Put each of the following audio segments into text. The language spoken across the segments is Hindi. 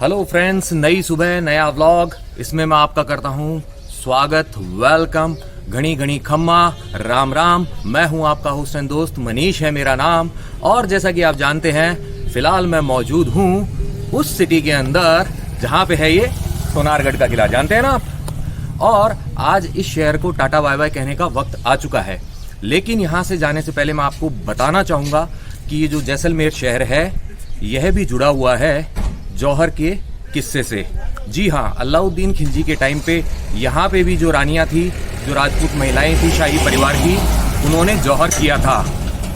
हेलो फ्रेंड्स, नई सुबह नया व्लॉग, इसमें मैं आपका करता हूँ स्वागत, वेलकम। घनी घनी खम्मा, राम राम। मैं हूँ आपका होस्ट एंड दोस्त, मनीष है मेरा नाम। और जैसा कि आप जानते हैं, फिलहाल मैं मौजूद हूँ उस सिटी के अंदर जहाँ पे है ये सोनारगढ़ का किला, जानते हैं ना आप। और आज इस शहर को टाटा बाय बाय कहने का वक्त आ चुका है, लेकिन यहाँ से जाने से पहले मैं आपको बताना चाहूँगा कि ये जो जैसलमेर शहर है, यह भी जुड़ा हुआ है जौहर के किस्से से। जी हाँ, अलाउद्दीन खिलजी के टाइम पे यहाँ पे भी जो रानियाँ थी, जो राजपूत महिलाएं थी शाही परिवार की, उन्होंने जौहर किया था।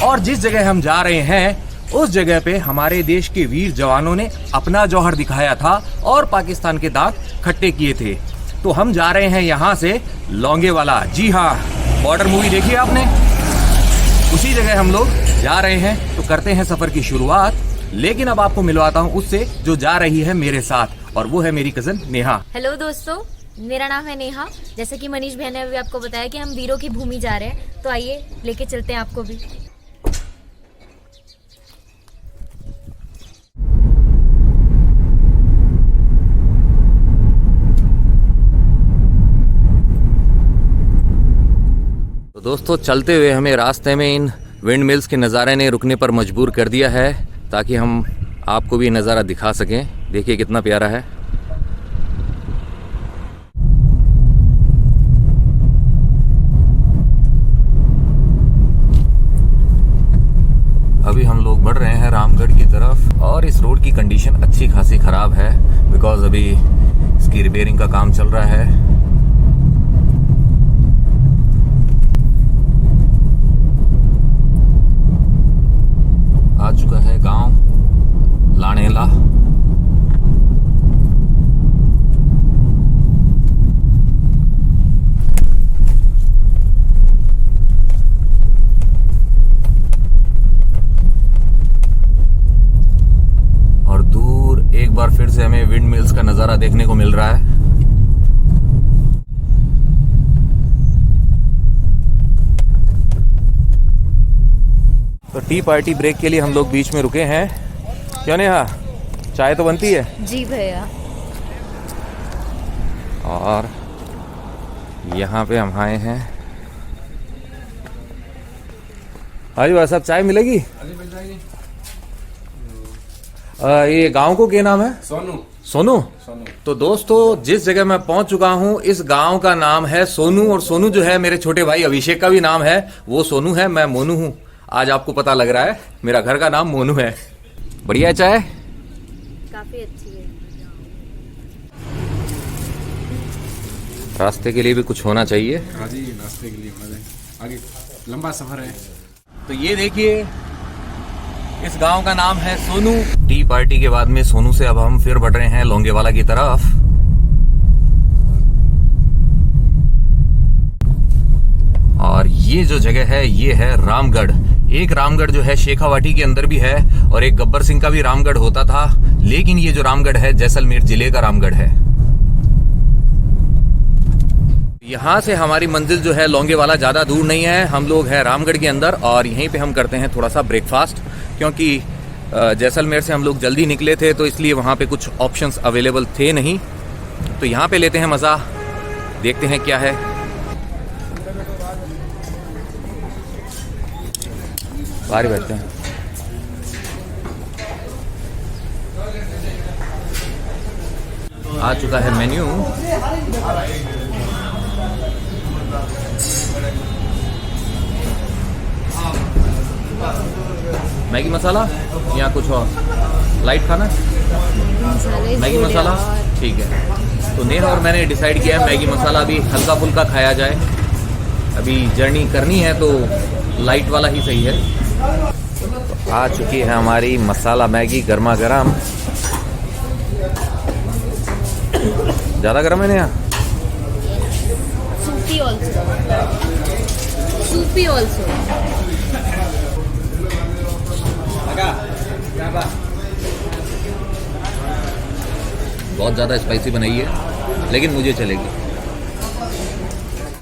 और जिस जगह हम जा रहे हैं, उस जगह पे हमारे देश के वीर जवानों ने अपना जौहर दिखाया था और पाकिस्तान के दांत खट्टे किए थे। तो हम जा रहे हैं यहाँ से लोंगेवाला। जी हाँ, बॉर्डर मूवी देखी आपने, उसी जगह हम लोग जा रहे हैं। तो करते हैं सफर की शुरुआत, लेकिन अब आपको मिलवाता हूँ उससे जो जा रही है मेरे साथ, और वो है मेरी कजन नेहा। हेलो दोस्तों, मेरा नाम है नेहा। जैसे कि मनीष भैया ने अभी आपको बताया कि हम वीरों की भूमि जा रहे हैं, तो आइए लेके चलते हैं आपको भी। तो दोस्तों, चलते हुए हमें रास्ते में इन विंड मिल्स के नज़ारे ने रुकने पर मजबूर कर दिया है, ताकि हम आपको भी नज़ारा दिखा सकें। देखिए कितना प्यारा है। अभी हम लोग बढ़ रहे हैं रामगढ़ की तरफ, और इस रोड की कंडीशन अच्छी खासी ख़राब है, बिकॉज अभी इसकी रिपेयरिंग का काम चल रहा है। आ चुका है गांव लानेला। और दूर एक बार फिर से हमें विंड मिल्स का नजारा देखने को मिल रहा है। तो टी पार्टी ब्रेक के लिए हम लोग बीच में रुके हैं। क्यों नेहा, चाय तो बनती है? जी भैया। और यहाँ पे हम आए हैं। अरे भाई साहब, चाय मिलेगी? ये गांव को क्या नाम है? सोनू। सोनू? सोनू। तो दोस्तों, जिस जगह मैं पहुंच चुका हूं, इस गांव का नाम है सोनू। और सोनू जो है, मेरे छोटे भाई अभिषेक का भी नाम है। वो सोनू है, मैं मोनू हूँ। आज आपको पता लग रहा है, मेरा घर का नाम मोनू है। बढ़िया है चाय, काफी अच्छी है। रास्ते के लिए भी कुछ होना चाहिए। हाँ जी, रास्ते के लिए होना चाहिए, आगे लंबा सफर है। तो ये देखिए, इस गांव का नाम है सोनू। टी पार्टी के बाद में सोनू से अब हम फिर बढ़ रहे हैं लोंगेवाला की तरफ। और ये जो जगह है, ये है रामगढ़। एक रामगढ़ जो है शेखावाटी के अंदर भी है, और एक गब्बर सिंह का भी रामगढ़ होता था, लेकिन ये जो रामगढ़ है जैसलमेर जिले का रामगढ़ है। यहाँ से हमारी मंजिल जो है लोंगेवाला ज्यादा दूर नहीं है। हम लोग हैं रामगढ़ के अंदर, और यहीं पे हम करते हैं थोड़ा सा ब्रेकफास्ट, क्योंकि जैसलमेर से हम लोग जल्दी निकले थे, तो इसलिए वहाँ पे कुछ ऑप्शंस अवेलेबल थे नहीं। तो यहाँ पे लेते हैं मजा, देखते हैं क्या है। बाहर बैठते हैं। आ चुका है मेन्यू। मैगी मसाला या कुछ और लाइट खाना? मैगी मसाला, ठीक है। तो नेहा और मैंने डिसाइड किया है मैगी मसाला अभी हल्का फुल्का खाया जाए। अभी जर्नी करनी है तो लाइट वाला ही सही है। तो आ चुकी है हमारी मसाला मैगी गर्मा गर्म। ज्यादा गर्म है नेहा? सूपी ऑल्सो। सूपी ऑल्सो। बहुत ज़्यादा स्पाइसी बनाई है, लेकिन मुझे चलेगी।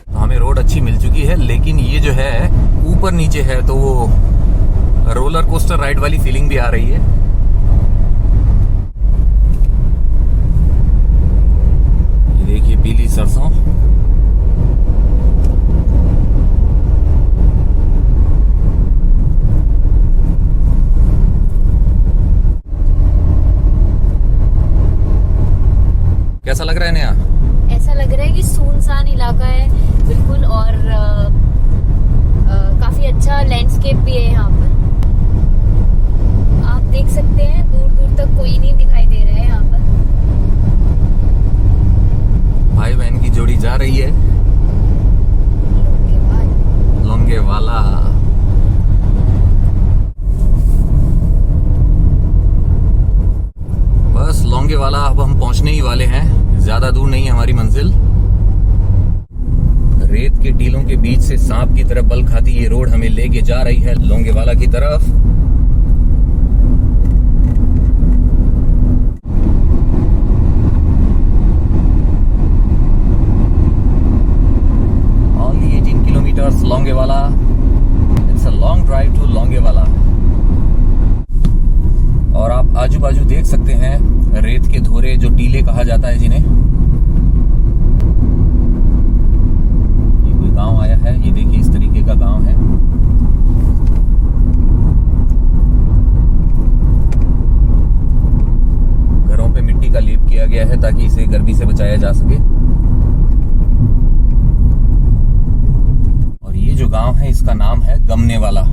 तो हमें रोड अच्छी मिल चुकी है, लेकिन ये जो है ऊपर नीचे है, तो वो रोलर कोस्टर राइड वाली फीलिंग भी आ रही है। कैसा लग रहा है नया? ऐसा लग रहा है कि सुनसान इलाका है बिल्कुल, और काफी अच्छा लैंडस्केप भी है यहाँ पर। आप देख सकते हैं दूर दूर तक कोई नहीं दिखाई दे रहा है यहाँ पर। भाई बहन की जोड़ी जा रही है लोंगेवाला। बस लोंगेवाला अब हम पहुंचने ही वाले हैं, ज्यादा दूर नहीं है हमारी मंजिल। रेत के टीलों के बीच से सांप की तरफ बल खाती ये रोड हमें लेके जा रही है लोंगेवाला की तरफ। Only 18 kilometers Longewala. It's a long drive to Longewala. और आप आजू बाजू देख सकते हैं रेत के धोरे, जो टीले कहा जाता है जिन्हें। ये कोई गांव आया है, ये देखिए इस तरीके का गांव है। घरों पे मिट्टी का लेप किया गया है ताकि इसे गर्मी से बचाया जा सके। और ये जो गांव है इसका नाम है गमनेवाला।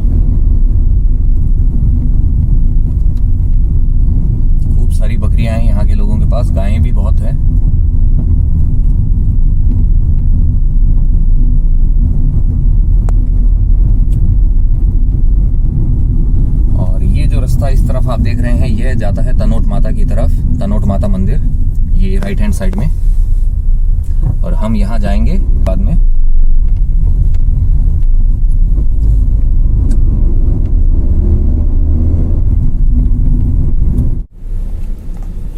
सारी बकरियां हैं यहाँ के लोगों के पास, गायें भी बहुत हैं। और ये जो रास्ता इस तरफ आप देख रहे हैं, यह जाता है तनोट माता की तरफ, तनोट माता मंदिर, ये राइट हैंड साइड में। और हम यहाँ जाएंगे बाद में।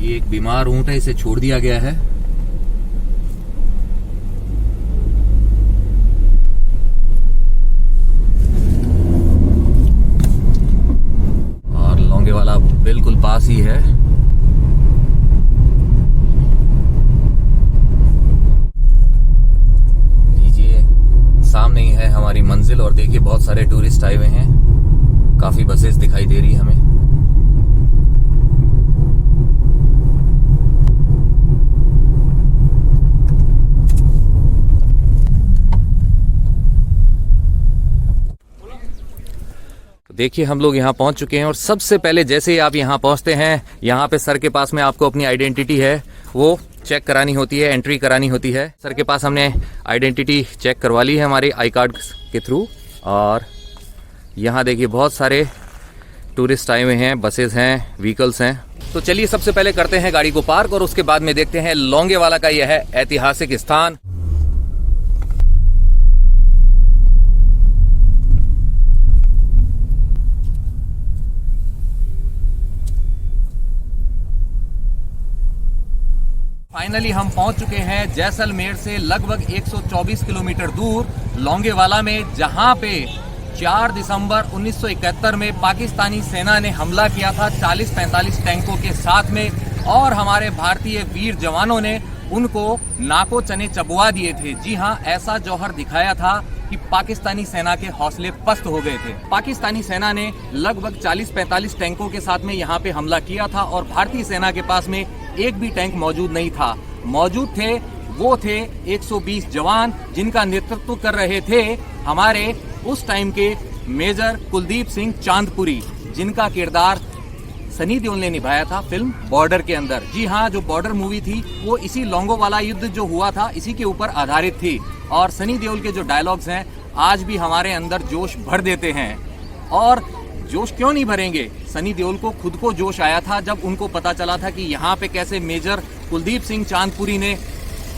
ये एक बीमार ऊंट है, इसे छोड़ दिया गया है। और लोंगेवाला बिल्कुल पास ही है। लीजिए सामने ही है हमारी मंजिल। और देखिए बहुत सारे टूरिस्ट आए हुए हैं, काफी बसेस दिखाई दे रही है हमें। देखिए हम लोग यहाँ पहुँच चुके हैं। और सबसे पहले जैसे ही आप यहाँ पहुँचते हैं, यहाँ पे सर के पास में आपको अपनी आइडेंटिटी है वो चेक करानी होती है, एंट्री करानी होती है। सर के पास हमने आइडेंटिटी चेक करवा ली है हमारे आई कार्ड के थ्रू। और यहाँ देखिए बहुत सारे टूरिस्ट आए हुए हैं, बसेस हैं, व्हीकल्स हैं। तो चलिए सबसे पहले करते हैं गाड़ी को पार्क और उसके बाद में देखते हैं लोंगेवाला का यह ऐतिहासिक स्थान। फाइनली हम पहुंच चुके हैं जैसलमेर से लगभग 124 किलोमीटर दूर लोंगेवाला में, जहां पे 4 दिसंबर 1971 में पाकिस्तानी सेना ने हमला किया था 40-45 टैंकों के साथ में। और हमारे भारतीय वीर जवानों ने उनको नाको चने चबवा दिए थे। जी हां, ऐसा जौहर दिखाया था कि पाकिस्तानी सेना के हौसले पस्त हो गए थे। पाकिस्तानी सेना ने लगभग 40-45 टैंकों के साथ में यहाँ पे हमला किया था और भारतीय सेना के पास में एक भी टैंक मौजूद नहीं था। मौजूद थे वो थे 120 जवान, जिनका नेतृत्व कर रहे थे हमारे उस टाइम के मेजर कुलदीप सिंह चांदपुरी, जिनका किरदार सनी देओल ने निभाया था फिल्म बॉर्डर के अंदर। जी हाँ, जो बॉर्डर मूवी थी वो इसी लोंगोवाला युद्ध जो हुआ था इसी के ऊपर आधारित थी। और सनी देओल के जो डायलॉग्स हैं आज भी हमारे अंदर जोश भर देते हैं। और जोश क्यों नहीं भरेंगे, सनी देओल को खुद को जोश आया था जब उनको पता चला था कि यहाँ पे कैसे मेजर कुलदीप सिंह चांदपुरी ने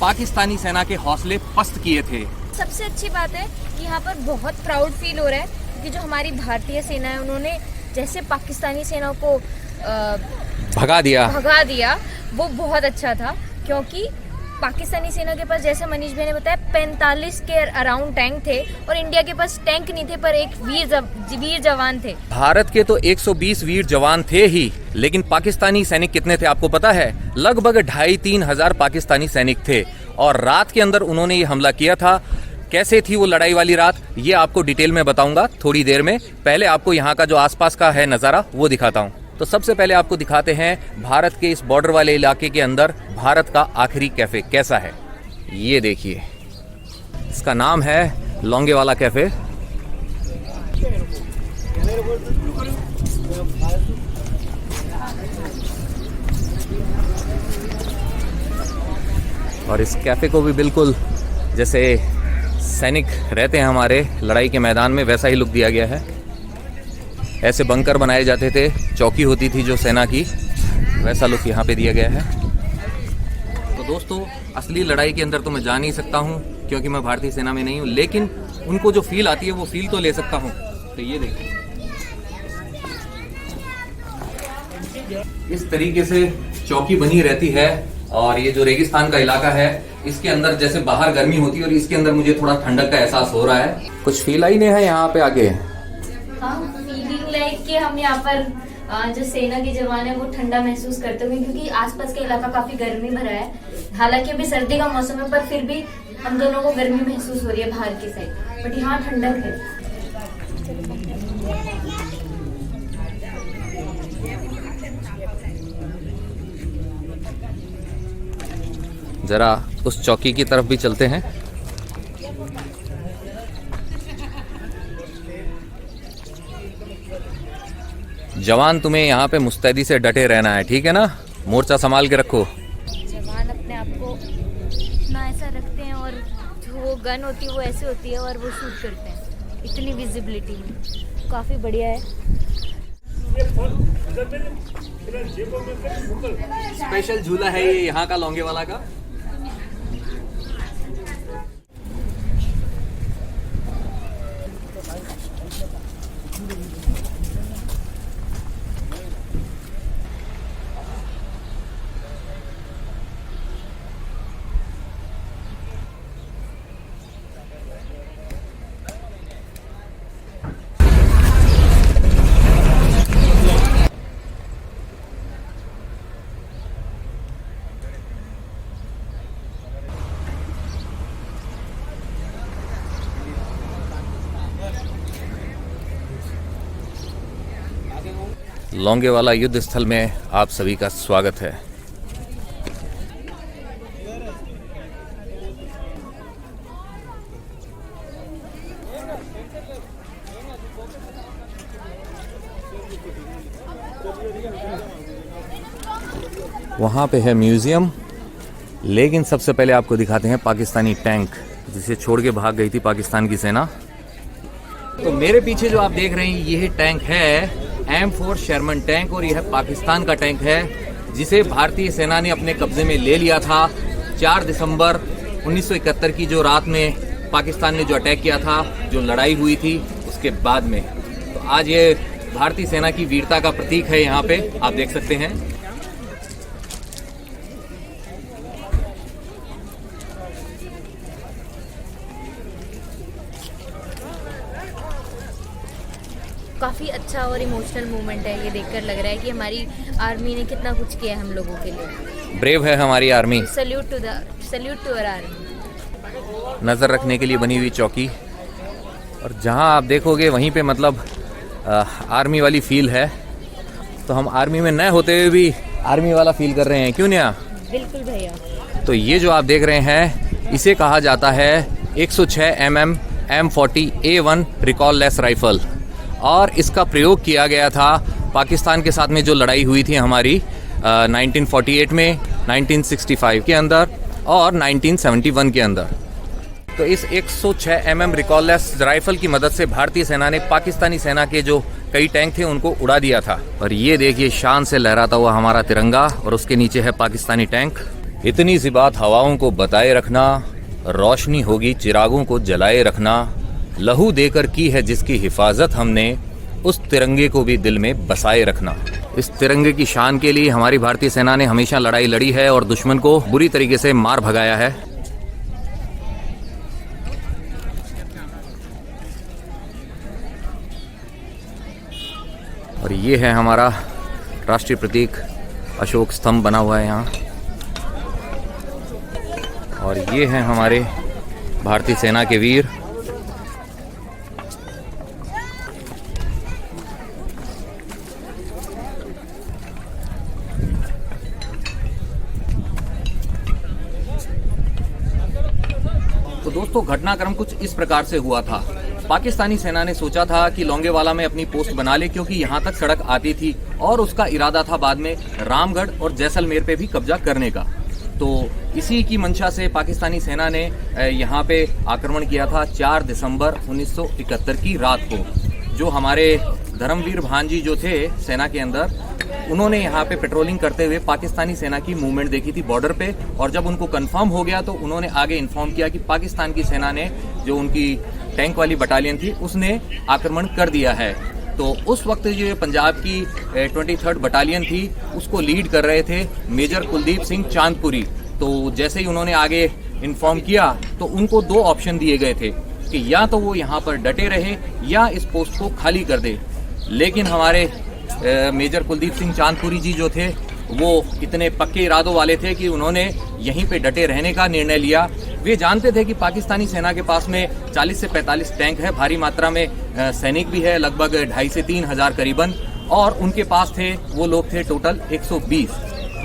पाकिस्तानी सेना के हौसले पस्त किए थे। सबसे अच्छी बात है कि यहाँ पर बहुत प्राउड फील हो रहा है, क्योंकि जो हमारी भारतीय सेना है उन्होंने जैसे पाकिस्तानी सेना को भगा दिया वो बहुत अच्छा था। क्योंकि पाकिस्तानी सेना के पास, जैसे मनीष भाई ने बताया, 45 के अराउंड टैंक थे और इंडिया के पास टैंक नहीं थे, पर एक वीर जवान थे। भारत के तो 120 वीर जवान थे ही, लेकिन पाकिस्तानी सैनिक कितने थे आपको पता है? लगभग 2,500-3 हजार पाकिस्तानी सैनिक थे। और रात के अंदर उन्होंने ये हमला किया था। कैसे थी वो लड़ाई वाली रात, ये आपको डिटेल में बताऊंगा थोड़ी देर में। पहले आपको यहाँ का जो आसपास का है नज़ारा वो दिखाता हूँ। तो सबसे पहले आपको दिखाते हैं भारत के इस बॉर्डर वाले इलाके के अंदर भारत का आखिरी कैफ़े कैसा है। ये देखिए, इसका नाम है लौंगेवाला कैफ़े। और इस कैफ़े को भी बिल्कुल जैसे सैनिक रहते हैं हमारे लड़ाई के मैदान में, वैसा ही लुक दिया गया है। ऐसे बंकर बनाए जाते थे, चौकी होती थी जो सेना की, वैसा लुक यहाँ पे दिया गया है। तो दोस्तों, असली लड़ाई के अंदर तो मैं जा नहीं सकता हूँ क्योंकि मैं भारतीय सेना में नहीं हूँ, लेकिन उनको जो फील आती है वो फील तो ले सकता हूँ। तो ये देखिए, इस तरीके से चौकी बनी रहती है। और ये जो रेगिस्तान का इलाका है, इसके अंदर जैसे बाहर गर्मी होती है और इसके अंदर मुझे थोड़ा ठंडक का एहसास हो रहा है। कुछ फील ही नहीं है यहाँ पे आके। हाँ, फीलिंग लाइक कि हम यहाँ पर जो सेना के जवान है वो ठंडा महसूस करते हुए, क्योंकि आसपास का इलाका काफी गर्मी भरा है। हालांकि अभी सर्दी का मौसम है, पर फिर भी हम दोनों को गर्मी महसूस हो रही है बाहर की साइड, बट यहाँ ठंडक है। जरा उस चौकी की तरफ भी चलते हैं। जवान, तुम्हें यहाँ पे मुस्तैदी से डटे रहना है, ठीक है ना? मोर्चा संभाल के रखो। जवान अपने आप को इतना ऐसा रखते हैं और जो वो गन होती है वो ऐसे होती है और वो शूट करते हैं इतनी विजिबिलिटी में। काफी बढ़िया है। स्पेशल झूला है ये यहाँ का लौंगेवाला का। लौंगेवाला युद्ध स्थल में आप सभी का स्वागत है। वहाँ पे है म्यूजियम, लेकिन सबसे पहले आपको दिखाते हैं पाकिस्तानी टैंक, जिसे छोड़ के भाग गई थी पाकिस्तान की सेना। तो मेरे पीछे जो आप देख रहे हैं ये टैंक है M4 शर्मन टैंक, और यह पाकिस्तान का टैंक है जिसे भारतीय सेना ने अपने कब्जे में ले लिया था 4 दिसंबर 1971 की जो रात में पाकिस्तान ने जो अटैक किया था, जो लड़ाई हुई थी उसके बाद में। तो आज ये भारतीय सेना की वीरता का प्रतीक है, यहाँ पे आप देख सकते हैं। काफी अच्छा और इमोशनल मोमेंट है। ये देखकर लग रहा है कि हमारी आर्मी ने कितना कुछ किया है हम लोगों के लिए। ब्रेव है हमारी army. Salute to our army. नज़र रखने के लिए बनी हुई चौकी, और जहाँ आप देखोगे वहीं पे मतलब आर्मी वाली फील है। तो हम आर्मी में नए होते हुए भी आर्मी वाला फील कर रहे हैं, क्यों नेहा? बिल्कुल भैया। तो ये जो आप देख रहे हैं इसे कहा जाता है 106 mm M40A1 recall less rifle, और इसका प्रयोग किया गया था पाकिस्तान के साथ में जो लड़ाई हुई थी हमारी 1948 में, 1965 के अंदर और 1971 के अंदर। तो इस 106 mm रिकॉललेस राइफल की मदद से भारतीय सेना ने पाकिस्तानी सेना के जो कई टैंक थे उनको उड़ा दिया था। और ये देखिए, शान से लहराता हुआ हमारा तिरंगा, और उसके नीचे है पाकिस्तानी टैंक। इतनी सी बात हवाओं को बताए रखना, रोशनी होगी चिरागों को जलाए रखना, लहू देकर की है जिसकी हिफाजत हमने, उस तिरंगे को भी दिल में बसाए रखना। इस तिरंगे की शान के लिए हमारी भारतीय सेना ने हमेशा लड़ाई लड़ी है और दुश्मन को बुरी तरीके से मार भगाया है। और ये है हमारा राष्ट्रीय प्रतीक, अशोक स्तंभ बना हुआ है यहाँ। और ये हैं हमारे भारतीय सेना के वीर। दोस्तों घटनाक्रम कुछ इस प्रकार से हुआ था। पाकिस्तानी सेना ने सोचा था कि लोंगेवाला में अपनी पोस्ट बना ले, क्योंकि यहाँ तक सड़क आती थी और उसका इरादा था बाद में रामगढ़ और जैसलमेर पे भी कब्जा करने का। तो इसी की मंशा से पाकिस्तानी सेना ने यहाँ पे आक्रमण किया था 4 दिसंबर 1971 की रात को। जो हमारे धर्मवीर भांजी जो थे सेना के अंदर, उन्होंने यहाँ पे पेट्रोलिंग करते हुए पाकिस्तानी सेना की मूवमेंट देखी थी बॉर्डर पे, और जब उनको कंफर्म हो गया तो उन्होंने आगे इन्फॉर्म किया कि पाकिस्तान की सेना ने, जो उनकी टैंक वाली बटालियन थी, उसने आक्रमण कर दिया है। तो उस वक्त जो पंजाब की 23rd बटालियन थी उसको लीड कर रहे थे मेजर कुलदीप सिंह चांदपुरी। तो जैसे ही उन्होंने आगे इन्फॉर्म किया तो उनको 2 ऑप्शन दिए गए थे कि या तो वो यहाँ पर डटे रहे या इस पोस्ट को खाली कर दे। लेकिन हमारे मेजर कुलदीप सिंह चांदपुरी जी जो थे वो इतने पक्के इरादों वाले थे कि उन्होंने यहीं पे डटे रहने का निर्णय लिया। वे जानते थे कि पाकिस्तानी सेना के पास में 40 से 45 टैंक है, भारी मात्रा में सैनिक भी है, लगभग 2,500 से 3,000 करीबन, और उनके पास थे वो लोग थे टोटल 120।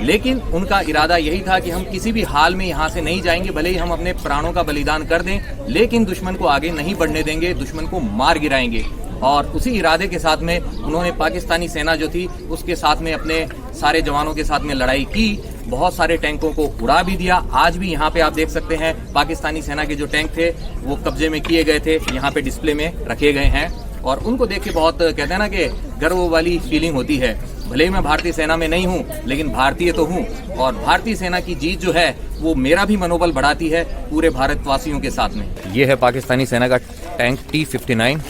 लेकिन उनका इरादा यही था कि हम किसी भी हाल में यहाँ से नहीं जाएंगे, भले ही हम अपने प्राणों का बलिदान कर दें, लेकिन दुश्मन को आगे नहीं बढ़ने देंगे, दुश्मन को मार गिराएंगे। और उसी इरादे के साथ में उन्होंने पाकिस्तानी सेना जो थी उसके साथ में अपने सारे जवानों के साथ में लड़ाई की, बहुत सारे टैंकों को उड़ा भी दिया। आज भी यहाँ पे आप देख सकते हैं पाकिस्तानी सेना के जो टैंक थे वो कब्जे में किए गए थे, यहाँ पे डिस्प्ले में रखे गए हैं, और उनको देख के बहुत कहते हैं ना कि गर्व वाली फीलिंग होती है। भले ही मैं भारतीय सेना में नहीं हूँ, लेकिन भारतीय तो हूँ, और भारतीय सेना की जीत जो है वो मेरा भी मनोबल बढ़ाती है पूरे भारतवासियों के साथ में। ये है पाकिस्तानी सेना का टैंक T-59।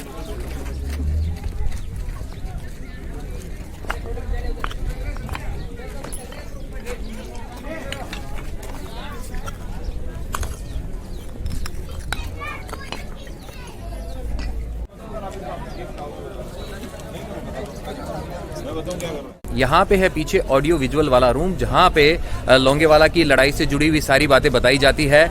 यहाँ पे है पीछे ऑडियो विजुअल वाला रूम, जहाँ पे लोंगेवाला की लड़ाई से जुड़ी हुई सारी बातें बताई जाती है।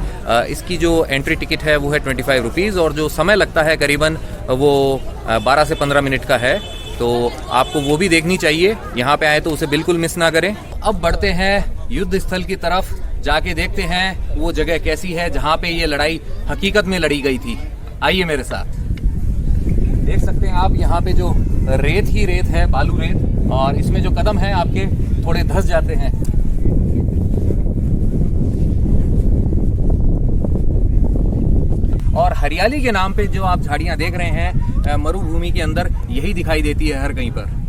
इसकी जो एंट्री टिकट है वो है 25 रुपीज़, और जो समय लगता है करीबन वो 12 से 15 मिनट का है, तो आपको वो भी देखनी चाहिए। यहाँ पे आए तो उसे बिल्कुल मिस ना करें। अब बढ़ते हैं युद्ध स्थल की तरफ, जाके देखते हैं वो जगह कैसी है जहाँ पे ये लड़ाई हकीकत में लड़ी गई थी। आइए मेरे साथ। देख सकते हैं आप यहाँ पे जो रेत ही रेत है, बालू रेत, और इसमें जो कदम है आपके थोड़े धंस जाते हैं। और हरियाली के नाम पे जो आप झाड़ियां देख रहे हैं मरुभूमि के अंदर, यही दिखाई देती है हर कहीं पर।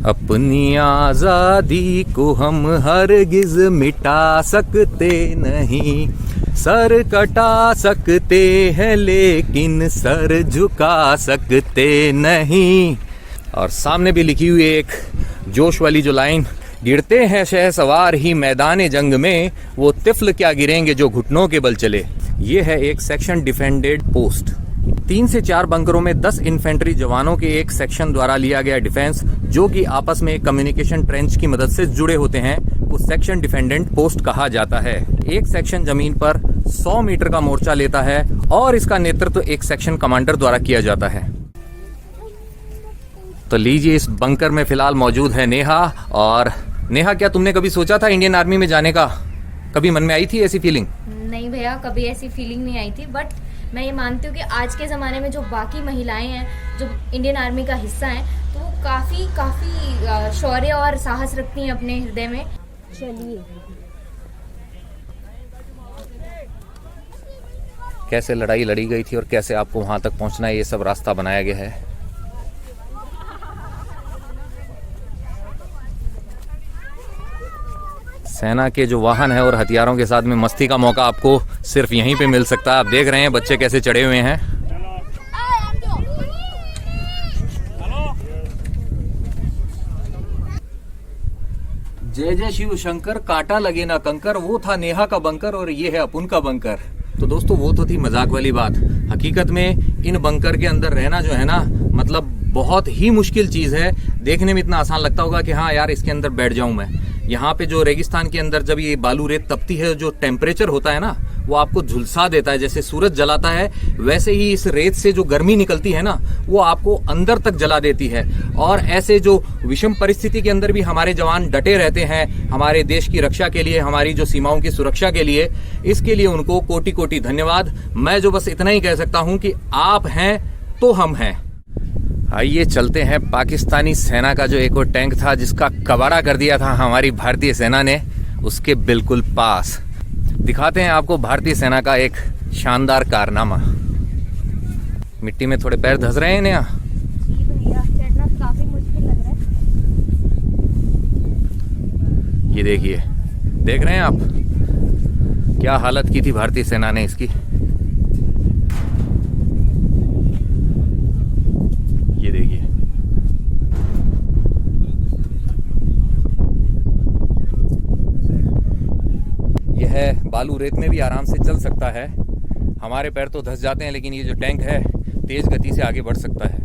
अपनी आजादी को हम हरगिज मिटा सकते नहीं, सर कटा सकते हैं लेकिन सर झुका सकते नहीं। और सामने भी लिखी हुई एक जोश वाली जो लाइन, गिरते हैं शहसवार ही मैदान जंग में, वो तिफल क्या गिरेंगे जो घुटनों के बल चले। ये है एक सेक्शन डिफेंडेड पोस्ट। 3 से 4 बंकरों में 10 इन्फेंट्री जवानों के एक सेक्शन द्वारा लिया गया डिफेंस, जो कि आपस में कम्युनिकेशन ट्रेंच की मदद से जुड़े होते हैं, उस सेक्शन डिफेंडेंट पोस्ट कहा जाता है। एक सेक्शन जमीन पर 100 मीटर का मोर्चा लेता है और इसका नेतृत्व एक सेक्शन कमांडर द्वारा किया जाता है। तो लीजिए, इस बंकर में फिलहाल मौजूद है नेहा। और नेहा, क्या तुमने कभी सोचा था इंडियन आर्मी में जाने का? कभी मन में आई थी ऐसी फीलिंग? नहीं भैया, कभी ऐसी फीलिंग नहीं आई थी, बट मैं ये मानती हूँ कि आज के ज़माने में जो बाकी महिलाएं हैं जो इंडियन आर्मी का हिस्सा हैं, तो वो काफ़ी शौर्य और साहस रखती हैं अपने हृदय में। चलिए, कैसे लड़ाई लड़ी गई थी और कैसे आपको वहां तक पहुंचना है, ये सब रास्ता बनाया गया है। सेना के जो वाहन है और हथियारों के साथ में मस्ती का मौका आपको सिर्फ यहीं पे मिल सकता है। आप देख रहे हैं बच्चे कैसे चढ़े हुए हैं। जय जय शिव शंकर, कांटा लगे ना कंकर, वो था नेहा का बंकर और ये है अपुन का बंकर। तो दोस्तों, वो तो थी मजाक वाली बात। हकीकत में इन बंकर के अंदर रहना जो है ना, मतलब बहुत ही मुश्किल चीज है। देखने में इतना आसान लगता होगा कि हाँ यार, इसके अंदर बैठ जाऊं मैं। यहाँ पे जो रेगिस्तान के अंदर जब ये बालू रेत तपती है, जो टेम्परेचर होता है ना, वो आपको झुलसा देता है। जैसे सूरज जलाता है वैसे ही इस रेत से जो गर्मी निकलती है ना, वो आपको अंदर तक जला देती है। और ऐसे जो विषम परिस्थिति के अंदर भी हमारे जवान डटे रहते हैं हमारे देश की रक्षा के लिए, हमारी जो सीमाओं की सुरक्षा के लिए, इसके लिए उनको कोटि कोटि धन्यवाद। मैं जो बस इतना ही कह सकता हूं कि आप हैं तो हम हैं। आइए चलते हैं पाकिस्तानी सेना का जो एक और टैंक था जिसका कबाड़ा कर दिया था हमारी भारतीय सेना ने, उसके बिल्कुल पास दिखाते हैं आपको भारतीय सेना का एक शानदार कारनामा। मिट्टी में थोड़े पैर धंस रहे हैं इन्हें। जी भैया, चढ़ना काफी मुश्किल लग रहा है। ये देखिए, देख रहे हैं आप क्या हालत की थी भारतीय सेना ने इसकी। ये देखिए, यह बालू रेत में भी आराम से चल सकता है। हमारे पैर तो धंस जाते हैं, लेकिन ये जो टैंक है तेज गति से आगे बढ़ सकता है।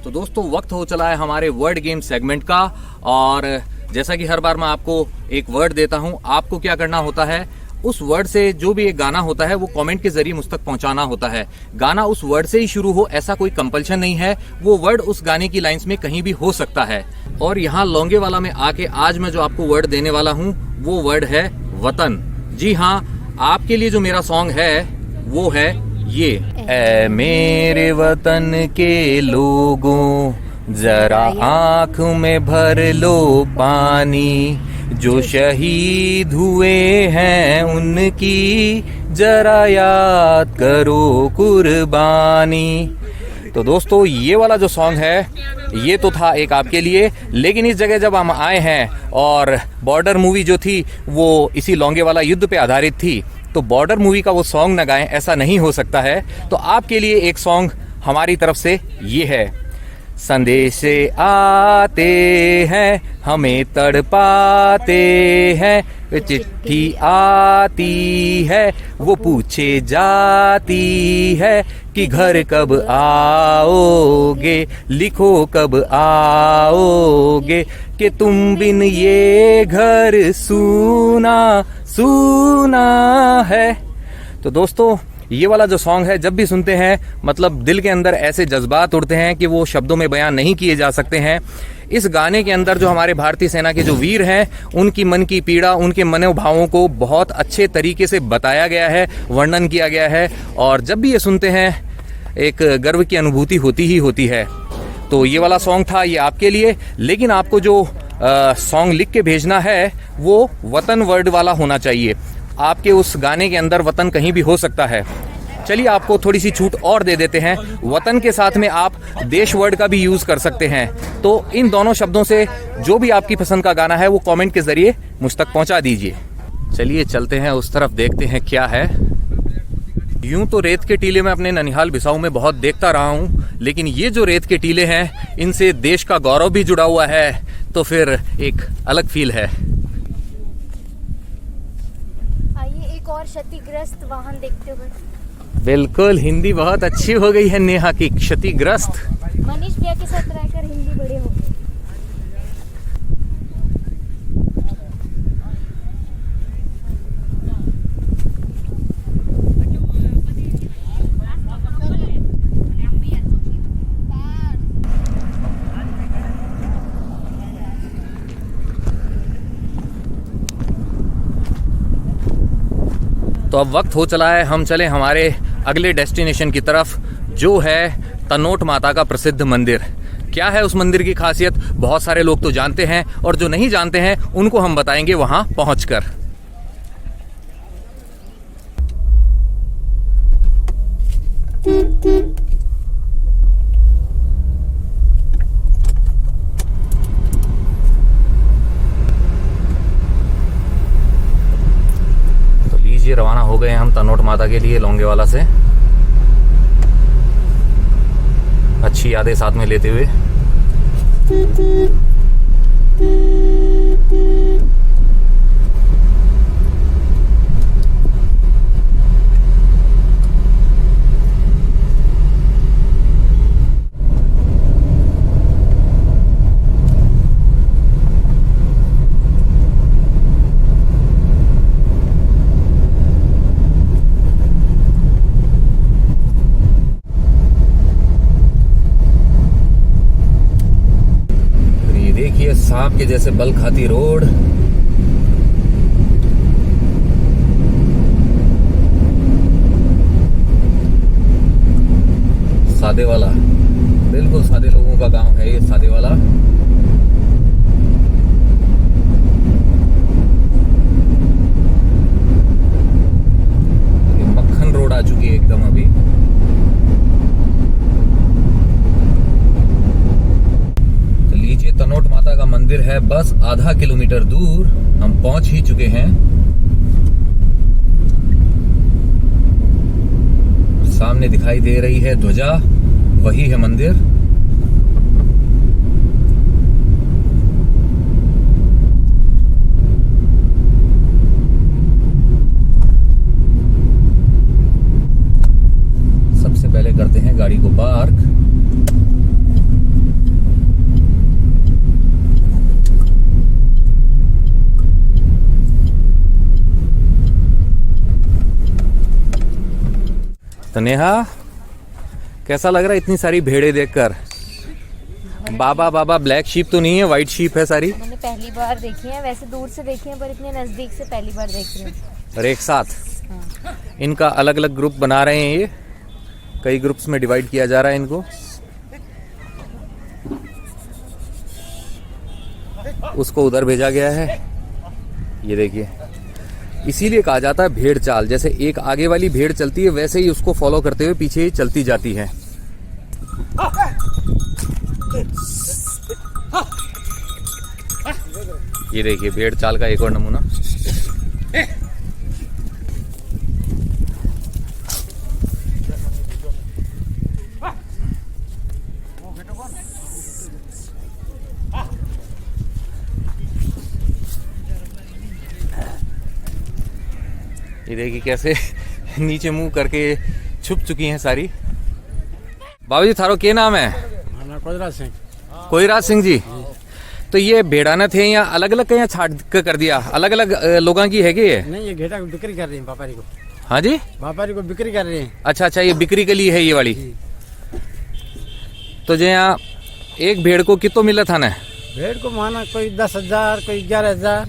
तो दोस्तों, वक्त हो चला है हमारे वर्ड गेम सेगमेंट का। और जैसा कि हर बार मैं आपको एक वर्ड देता हूं, आपको क्या करना होता है, उस वर्ड से जो भी एक गाना होता है वो कमेंट के जरिए मुझ तक पहुंचाना होता है। गाना उस वर्ड से ही शुरू हो ऐसा कोई कंपल्शन नहीं है, वो वर्ड उस गाने की लाइंस में कहीं भी हो सकता है। और यहाँ लोंगेवाला में आके आज मैं जो आपको वर्ड देने वाला हूँ वो वर्ड है वतन। जी हाँ, आपके लिए जो मेरा सॉन्ग है वो है ये। ऐ मेरे वतन के लोगों, जरा आंख में भर लो पानी, जो शहीद हुए हैं उनकी जरा याद करो कुर्बानी। तो दोस्तों, ये वाला जो सॉन्ग है ये तो था एक आपके लिए, लेकिन इस जगह जब हम आए हैं और बॉर्डर मूवी जो थी वो इसी लोंगेवाला युद्ध पे आधारित थी, तो बॉर्डर मूवी का वो सॉन्ग न गाएं ऐसा नहीं हो सकता है। तो आपके लिए एक सॉन्ग हमारी तरफ से ये है। संदेश आते हैं हमें तड़पाते हैं, चिट्ठी आती है वो पूछे जाती है कि घर कब आओगे, लिखो कब आओगे, कि तुम बिन ये घर सूना सूना है। तो दोस्तों, ये वाला जो सॉन्ग है जब भी सुनते हैं मतलब दिल के अंदर ऐसे जज्बात उठते हैं कि वो शब्दों में बयान नहीं किए जा सकते हैं। इस गाने के अंदर जो हमारे भारतीय सेना के जो वीर हैं उनकी मन की पीड़ा, उनके मनोभावों को बहुत अच्छे तरीके से बताया गया है, वर्णन किया गया है। और जब भी ये सुनते हैं एक गर्व की अनुभूति होती ही होती है। तो ये वाला सॉन्ग था ये आपके लिए, लेकिन आपको जो सॉन्ग लिख के भेजना है वो वतन वर्ड वाला होना चाहिए। आपके उस गाने के अंदर वतन कहीं भी हो सकता है। चलिए आपको थोड़ी सी छूट और दे देते हैं, वतन के साथ में आप देश वर्ड का भी यूज कर सकते हैं। तो इन दोनों शब्दों से जो भी आपकी पसंद का गाना है वो कमेंट के जरिए मुझ तक पहुंचा दीजिए। चलिए चलते हैं उस तरफ, देखते हैं क्या है। यूं तो रेत के टीले मैं अपने ननिहाल बिसाऊ में बहुत देखता रहा हूं, लेकिन ये जो रेत के टीले हैं इनसे देश का गौरव भी जुड़ा हुआ है, तो फिर एक अलग फील है। और क्षतिग्रस्त वाहन देखते हुए। बिल्कुल, हिंदी बहुत अच्छी हो गई है नेहा की। क्षतिग्रस्त, मनीष भैया के साथ रहकर हिंदी बड़े हो गए। तो अब वक्त हो चला है हम चले हमारे अगले डेस्टिनेशन की तरफ, जो है तनोट माता का प्रसिद्ध मंदिर। क्या है उस मंदिर की खासियत, बहुत सारे लोग तो जानते हैं और जो नहीं जानते हैं उनको हम बताएंगे वहां पहुंचकर। रवाना हो गए हम तनोट माता के लिए लोंगेवाला से, अच्छी यादें साथ में लेते हुए। सांप के जैसे बल खाती रोड। सादे वाला, बिल्कुल सादे लोगों का गांव है ये सादे वाला। ये मक्खन रोड आ चुकी है एकदम अभी। तो लीजिए, तनोट माता का मंदिर है बस आधा किलोमीटर दूर, हम पहुंच ही चुके हैं। सामने दिखाई दे रही है ध्वजा, वही है मंदिर। सबसे पहले करते हैं गाड़ी को पार्क। तो नेहा, कैसा लग रहा है इतनी सारी भेड़ें देखकर? बाबा बाबा ब्लैक शीप तो नहीं है, व्हाइट शीप है सारी। मैंने पहली बार देखी है, वैसे दूर से देखी है पर इतने नजदीक से पहली बार देख रही हूँ। और एक साथ इनका अलग अलग ग्रुप बना रहे हैं, ये कई ग्रुप्स में डिवाइड किया जा रहा है इनको। उसको उधर भेजा गया है, ये देखिए। इसीलिए कहा जाता है भेड़ चाल, जैसे एक आगे वाली भेड़ चलती है वैसे ही उसको फॉलो करते हुए पीछे ही चलती जाती है। ये देखिए भेड़ चाल का एक और नमूना। ये देखिए कैसे नीचे मुंह करके छुप चुकी हैं सारी। बाबू जी, थारो क्या नाम है? कोयराज सिंह। कोयराज सिंह जी। तो ये भेड़ाना थे या अलग अलग कहीं छाट कर दिया? अलग अलग लोगों की है कि ये? नहीं, ये घेटा को बिक्री कर रही है व्यापारी को। हाँ जी, व्यापारी को बिक्री कर रही है। अच्छा अच्छा, ये बिक्री के लिए है ये वाली। तो जो यहाँ एक भेड़ को कितो मिला था ना? भेड़ को माना कोई 10,000, कोई 11,000।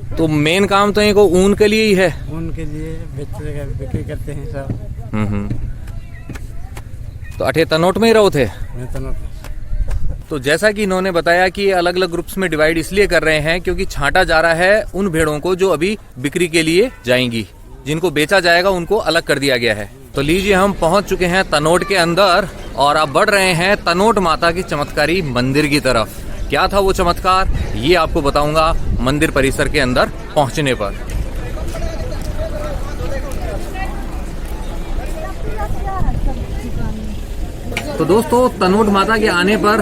तो मेन काम तो इनको ऊन के लिए ही है। उनके लिए बिक्री करते हैं सब। तो अठे तनोट में ही रहो थे। मैं तो तो जैसा कि इन्होंने बताया कि ये अलग अलग ग्रुप्स में डिवाइड इसलिए कर रहे हैं क्योंकि छांटा जा रहा है उन भेड़ों को जो अभी बिक्री के लिए जाएंगी। जिनको बेचा जाएगा उनको अलग कर दिया गया है। तो लीजिए, हम पहुंच चुके हैं तनोट के अंदर और अब बढ़ रहे हैं तनोट माता की चमत्कारी मंदिर की तरफ। क्या था वो चमत्कार, ये आपको बताऊंगा मंदिर परिसर के अंदर पहुंचने पर। तो दोस्तों, तनोट माता के आने पर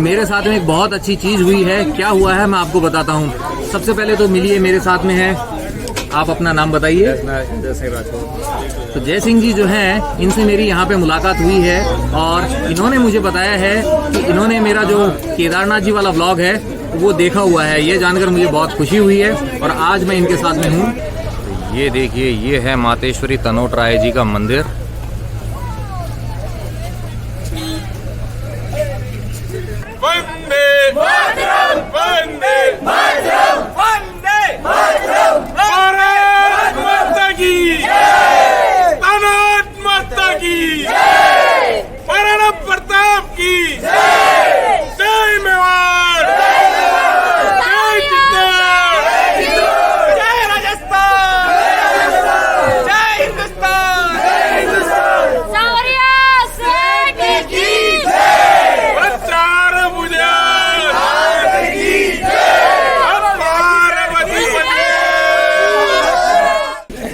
मेरे साथ में एक बहुत अच्छी चीज हुई है। क्या हुआ है मैं आपको बताता हूँ। सबसे पहले तो मिलिए, मेरे साथ में है, आप अपना नाम बताइए। तो जय सिंह जी जो हैं, इनसे मेरी यहाँ पे मुलाकात हुई है और इन्होंने मुझे बताया है कि इन्होंने मेरा जो केदारनाथ जी वाला व्लॉग है वो देखा हुआ है। ये जानकर मुझे बहुत खुशी हुई है और आज मैं इनके साथ में हूँ। तो ये देखिए, ये है मातेश्वरी तनोट राय जी का मंदिर। वंदे मातरम, वंदे मातरम, वंदे मातरम। भारत माता की जय, तनोट माता की जय, महाराणा प्रताप की जय, जय मेवाड़, जय चित्तौड़, जय राजस्थान, जय हिंदुस्तान, सावरिया सेठ की जय, प्रचार बुझार की जय, पार्वती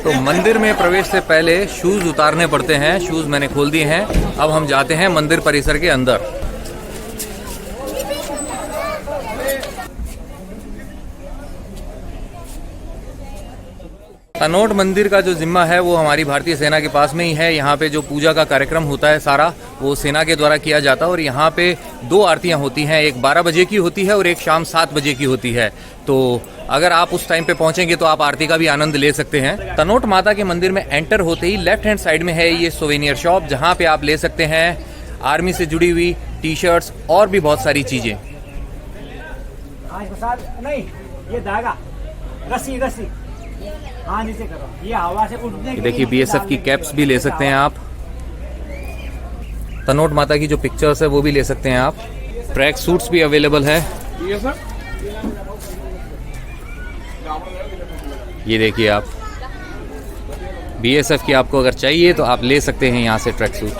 तो मंदिर में प्रवेश से पहले शूज उतारने पड़ते हैं। शूज मैंने खोल दिए हैं। अब हम जाते हैं मंदिर परिसर के अंदर। तनोट मंदिर का जो जिम्मा है वो हमारी भारतीय सेना के पास में ही है। यहाँ पे जो पूजा का कार्यक्रम होता है सारा वो सेना के द्वारा किया जाता है और यहाँ पे दो आरतियाँ होती हैं, एक 12 बजे की होती है और एक शाम 7 बजे की होती है। तो अगर आप उस टाइम पे पहुंचेंगे तो आप आरती का भी आनंद ले सकते हैं। तनोट माता के मंदिर में एंटर होते ही लेफ्ट हैंड साइड में है ये सोवेनियर शॉप, जहाँ पे आप ले सकते हैं आर्मी से जुड़ी हुई टी शर्ट्स और भी बहुत सारी चीजें। हाँ इसको साथ नहीं, ये धागा रस्सी रस्सी, हाँ नीचे करो, ये हवा से उठने के देखिए लिए बीएसएफ की कैप्स भी ले सकते हैं आप, तनोट माता की जो पिक्चर्स है वो भी ले सकते हैं आप, ट्रैक सूट्स भी अवेलेबल है। ये सर ये देखिए आप बीएसएफ की आपको अगर चाहिए तो आप ले सकते हैं यहाँ से ट्रैक सूट।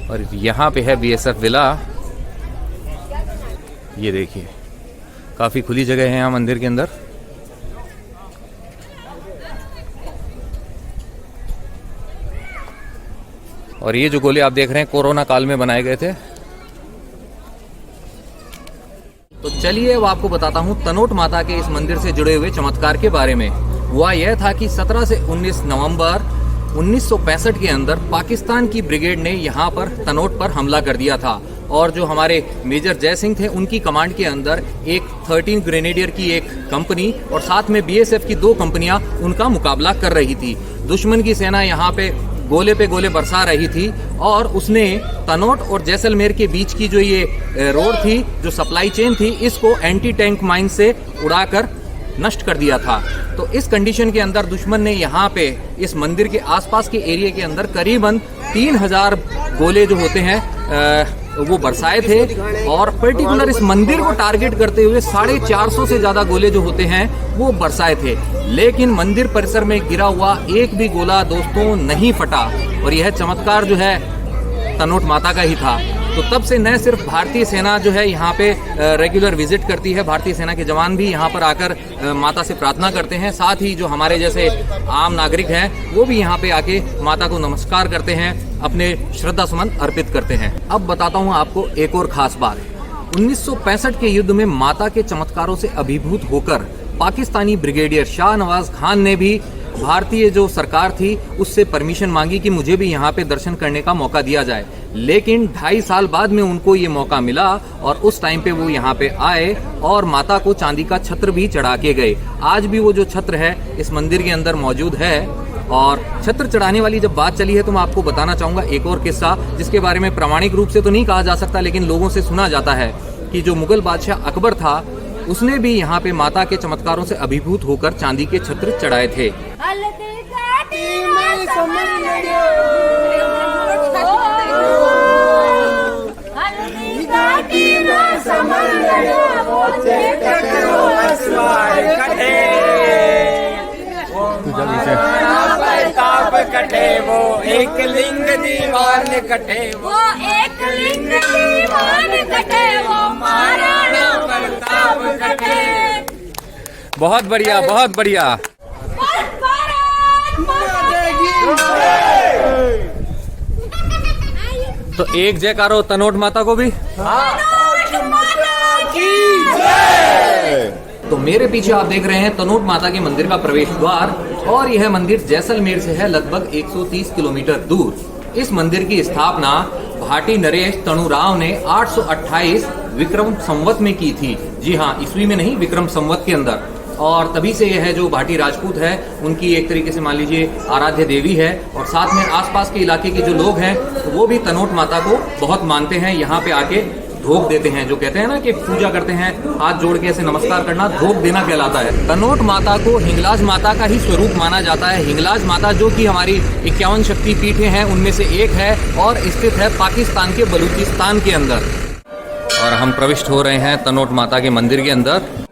और यहाँ पे है बीएसएफ विला, ये देखिए काफ़ी खुली जगह है यहाँ मंदिर के अंदर। और ये जो गोले आप देख रहे हैं कोरोना काल में बनाए गए थे। तो चलिए अब आपको बताता हूँ तनोट माता के इस मंदिर से जुड़े हुए चमत्कार के बारे में। हुआ यह था कि 17 से 19 नवंबर 1965 के अंदर पाकिस्तान की ब्रिगेड ने यहाँ पर तनोट पर हमला कर दिया था और जो हमारे मेजर जय सिंह थे उनकी कमांड के अंदर एक 13 ग्रेनेडियर की एक कंपनी और साथ में बीएसएफ की 2 कंपनियां उनका मुकाबला कर रही थी। दुश्मन की सेना यहाँ पे गोले बरसा रही थी और उसने तनोट और जैसलमेर के बीच की जो ये रोड थी, जो सप्लाई चेन थी, इसको एंटी टैंक माइन से उड़ाकर नष्ट कर दिया था। तो इस कंडीशन के अंदर दुश्मन ने यहाँ पे इस मंदिर के आसपास के एरिया के अंदर करीबन 3000 गोले जो होते हैं वो बरसाए थे और पर्टिकुलर इस मंदिर को टारगेट करते हुए 450 से ज्यादा गोले जो होते हैं वो बरसाए थे। लेकिन मंदिर परिसर में गिरा हुआ एक भी गोला दोस्तों नहीं फटा और यह चमत्कार जो है तनोट माता का ही था। तो तब से न सिर्फ भारतीय सेना जो है यहाँ पे रेगुलर विजिट करती है, भारतीय सेना के जवान भी यहाँ पर आकर माता से प्रार्थना करते हैं, साथ ही जो हमारे जैसे आम नागरिक हैं वो भी यहाँ पे आके माता को नमस्कार करते हैं, अपने श्रद्धा सुमन अर्पित करते हैं। अब बताता हूँ आपको एक और खास बात। 1965 के युद्ध में माता के चमत्कारों से अभिभूत होकर पाकिस्तानी ब्रिगेडियर शाहनवाज खान ने भी भारतीय जो सरकार थी उससे परमिशन मांगी कि मुझे भी यहाँ पे दर्शन करने का मौका दिया जाए। लेकिन 2.5 साल बाद में उनको ये मौका मिला और उस टाइम पे वो यहाँ पे आए और माता को चांदी का छत्र भी चढ़ा के गए। आज भी वो जो छत्र है इस मंदिर के अंदर मौजूद है। और छत्र चढ़ाने वाली जब बात चली है तो मैं आपको बताना चाहूंगा एक और किस्सा, जिसके बारे में प्रामाणिक रूप से तो नहीं कहा जा सकता लेकिन लोगों से सुना जाता है कि जो मुगल बादशाह अकबर था उसने भी यहाँ पे माता के चमत्कारों से अभिभूत होकर चांदी के छत्र चढ़ाए थे। कटे वो एक लिंग दीवान कटे वो एक लिंग दीवान कटे वो महाराणा प्रताप कटे। बहुत बढ़िया, बहुत बढ़िया। तो एक जयकारो तनोट माता को भी। तो मेरे पीछे आप देख रहे हैं तनोट माता के मंदिर का प्रवेश द्वार और यह मंदिर जैसलमेर से है लगभग 130 किलोमीटर दूर। इस मंदिर की स्थापना भाटी नरेश तणुराव ने 828 विक्रम संवत में की थी। जी हाँ, ईस्वी में नहीं, विक्रम संवत के अंदर। और तभी से यह जो भाटी राजपूत है उनकी एक तरीके से मान लीजिए आराध्य देवी है और साथ में आसपास के इलाके के जो लोग हैं वो भी तनोट माता को बहुत मानते हैं। यहाँ पे आके धोख देते हैं, जो कहते हैं ना कि पूजा करते हैं, हाथ जोड़ के ऐसे नमस्कार करना धोख देना कहलाता है। तनोट माता को हिंगलाज माता का ही स्वरूप माना जाता है। हिंगलाज माता जो कि हमारी 51 शक्ति पीठें हैं उनमें से एक है और स्थित है पाकिस्तान के बलूचिस्तान के अंदर। और हम प्रविष्ट हो रहे हैं तनोट माता के मंदिर के अंदर।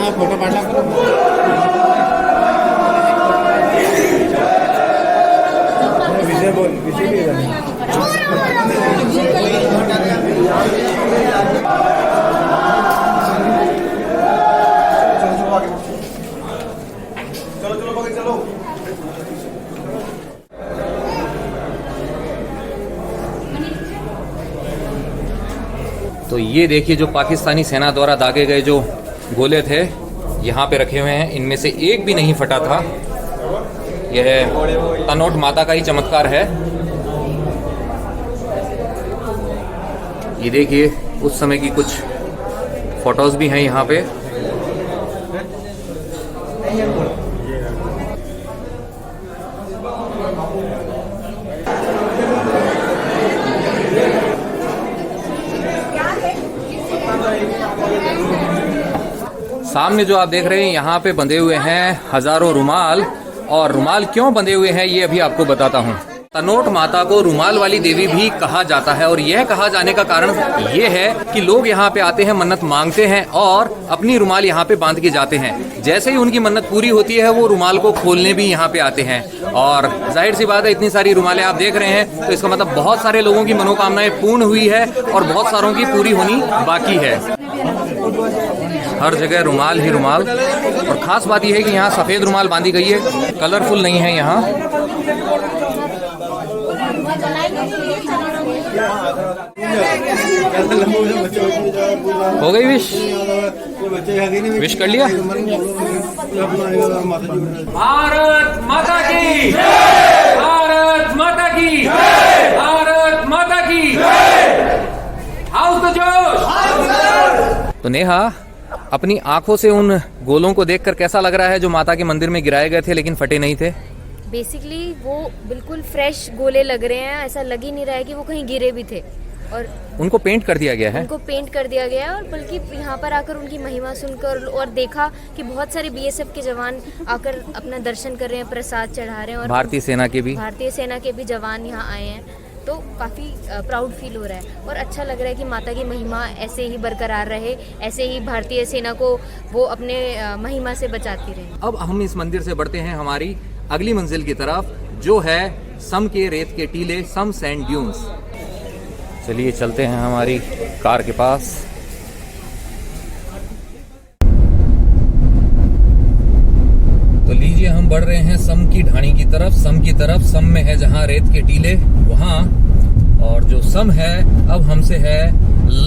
फोटो पाठा विजय बोल, विजय भी तो ये देखिए जो पाकिस्तानी सेना द्वारा दागे गए जो गोले थे यहाँ पे रखे हुए हैं, इनमें से एक भी नहीं फटा था। यह तनोट माता का ही चमत्कार है। ये देखिए उस समय की कुछ फोटोज भी हैं यहाँ पे। सामने जो आप देख रहे हैं यहाँ पे बंधे हुए हैं हजारों रुमाल, और रुमाल क्यों बंधे हुए हैं ये अभी आपको बताता हूँ। तनोट माता को रुमाल वाली देवी भी कहा जाता है, और यह कहा जाने का कारण ये है कि लोग यहाँ पे आते हैं, मन्नत मांगते हैं और अपनी रुमाल यहाँ पे बांध के जाते हैं। जैसे ही उनकी मन्नत पूरी होती है वो रुमाल को खोलने भी यहाँ पे आते हैं। और जाहिर सी बात है, इतनी सारी रुमालें आप देख रहे हैं तो इसका मतलब बहुत सारे लोगों की मनोकामनाएं पूर्ण हुई है और बहुत सारों की पूरी होनी बाकी है। हर जगह रुमाल ही रुमाल, और खास बात यह है कि यहाँ सफेद रुमाल बांधी गई है, कलरफुल नहीं है यहाँ। हो गई विश? विश कर लिया? भारत माता की, भारत माता की, भारत माता की। हाउस द जोश। तो नेहा, अपनी आंखों से उन गोलों को देखकर कैसा लग रहा है जो माता के मंदिर में गिराए गए थे लेकिन फटे नहीं थे? बेसिकली वो बिल्कुल फ्रेश गोले लग रहे हैं, ऐसा लग ही नहीं रहा है कि वो कहीं गिरे भी थे। और उनको पेंट कर दिया गया है? उनको पेंट कर दिया गया है, और बल्कि यहाँ पर आकर उनकी महिमा सुनकर और देखा कि बहुत सारे बीएसएफ के जवान आकर अपना दर्शन कर रहे हैं, प्रसाद चढ़ा रहे हैं, और भारतीय सेना के भी जवान यहाँ आए हैं। तो काफ़ी प्राउड फील हो रहा है और अच्छा लग रहा है कि माता की महिमा ऐसे ही बरकरार रहे, ऐसे ही भारतीय सेना को वो अपने महिमा से बचाती रहे। अब हम इस मंदिर से बढ़ते हैं हमारी अगली मंजिल की तरफ, जो है सम के रेत के टीले, सम सैंड ड्यून्स। चलिए चलते हैं हमारी कार के पास। तो लीजिए, हम बढ़ रहे हैं सम की ढाणी की तरफ। सम में है जहां रेत के टीले वहां, और जो सम है अब हमसे है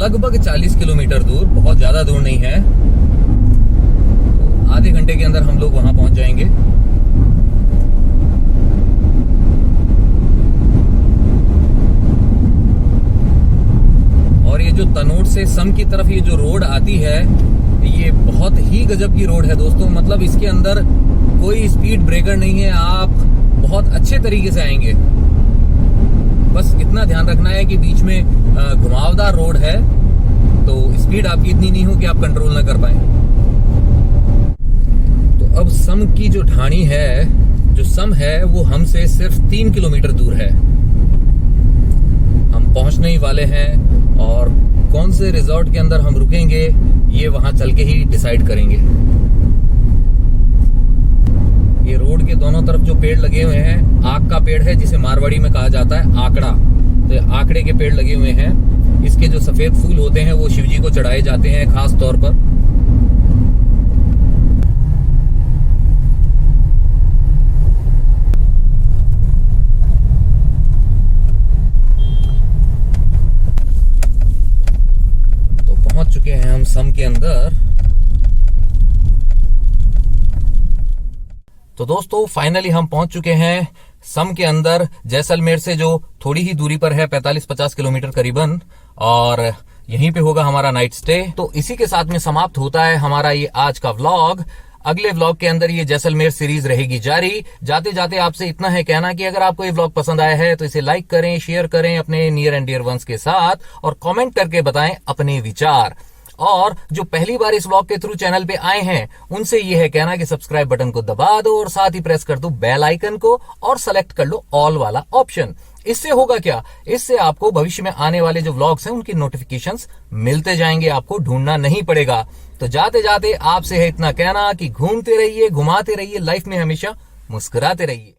लगभग 40 किलोमीटर दूर, बहुत ज्यादा दूर नहीं है। तो आधे घंटे के अंदर हम लोग वहां पहुंच जाएंगे। और ये जो तनोट से सम की तरफ ये जो रोड आती है, ये बहुत ही गजब की रोड है दोस्तों। मतलब इसके अंदर कोई स्पीड ब्रेकर नहीं है, आप बहुत अच्छे तरीके से आएंगे। बस इतना ध्यान रखना है कि बीच में घुमावदार रोड है, तो स्पीड आपकी इतनी नहीं हो कि आप कंट्रोल ना कर पाए। तो अब सम की जो ढाणी है, जो सम है, वो हमसे सिर्फ 3 किलोमीटर दूर है। हम पहुंचने ही वाले हैं, और कौन से रिजॉर्ट के अंदर हम रुकेंगे ये वहां चल के ही डिसाइड करेंगे। ये रोड के दोनों तरफ जो पेड़ लगे हुए हैं, आक का पेड़ है जिसे मारवाड़ी में कहा जाता है आकड़ा। तो ये आकड़े के पेड़ लगे हुए हैं। इसके जो सफेद फूल होते हैं वो शिवजी को चढ़ाए जाते हैं खास तौर पर। तो पहुंच चुके हैं हम सम के अंदर। तो दोस्तों फाइनली हम पहुंच चुके हैं सम के अंदर, जैसलमेर से जो थोड़ी ही दूरी पर है, 45-50 किलोमीटर करीबन, और यहीं पे होगा हमारा नाइट स्टे। तो इसी के साथ में समाप्त होता है हमारा ये आज का व्लॉग। अगले व्लॉग के अंदर ये जैसलमेर सीरीज रहेगी जारी। जाते जाते आपसे इतना है कहना कि अगर आपको ये व्लॉग पसंद आया है तो इसे लाइक करें, शेयर करें अपने नियर एंड डियर वंस के साथ, और कमेंट करके बताएं अपने विचार। और जो पहली बार इस व्लॉग के थ्रू चैनल पे आए हैं उनसे ये है कहना कि सब्सक्राइब बटन को दबा दो, और साथ ही प्रेस कर दो बेल आइकन को, और सेलेक्ट कर लो ऑल वाला ऑप्शन। इससे होगा क्या, इससे आपको भविष्य में आने वाले जो व्लॉग्स हैं उनकी नोटिफिकेशंस मिलते जाएंगे, आपको ढूंढना नहीं पड़ेगा। तो जाते जाते आपसे है इतना कहना कि घूमते रहिए, घुमाते रहिए, लाइफ में हमेशा मुस्कुराते रहिए।